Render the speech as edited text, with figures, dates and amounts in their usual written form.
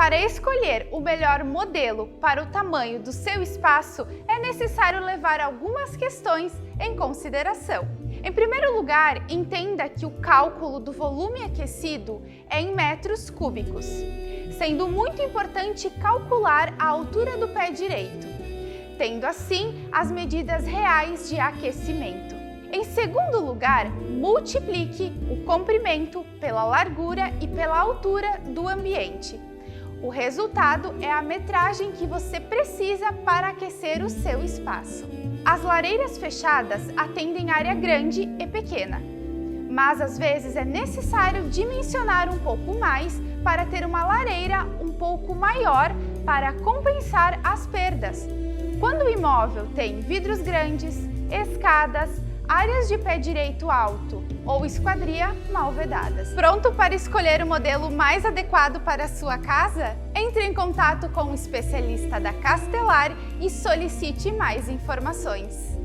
Para escolher o melhor modelo para o tamanho do seu espaço, é necessário levar algumas questões em consideração. Em primeiro lugar, entenda que o cálculo do volume aquecido é em metros cúbicos, sendo muito importante calcular a altura do pé direito, tendo assim as medidas reais de aquecimento. Em segundo lugar, multiplique o comprimento pela largura e pela altura do ambiente. O resultado é a metragem que você precisa para aquecer o seu espaço. As lareiras fechadas atendem área grande e pequena, mas às vezes é necessário dimensionar um pouco mais para ter uma lareira um pouco maior para compensar as perdas. Quando o imóvel tem vidros grandes, escadas, áreas de pé direito alto ou esquadria mal vedadas. Pronto para escolher o modelo mais adequado para a sua casa? Entre em contato com o especialista da Castelar e solicite mais informações.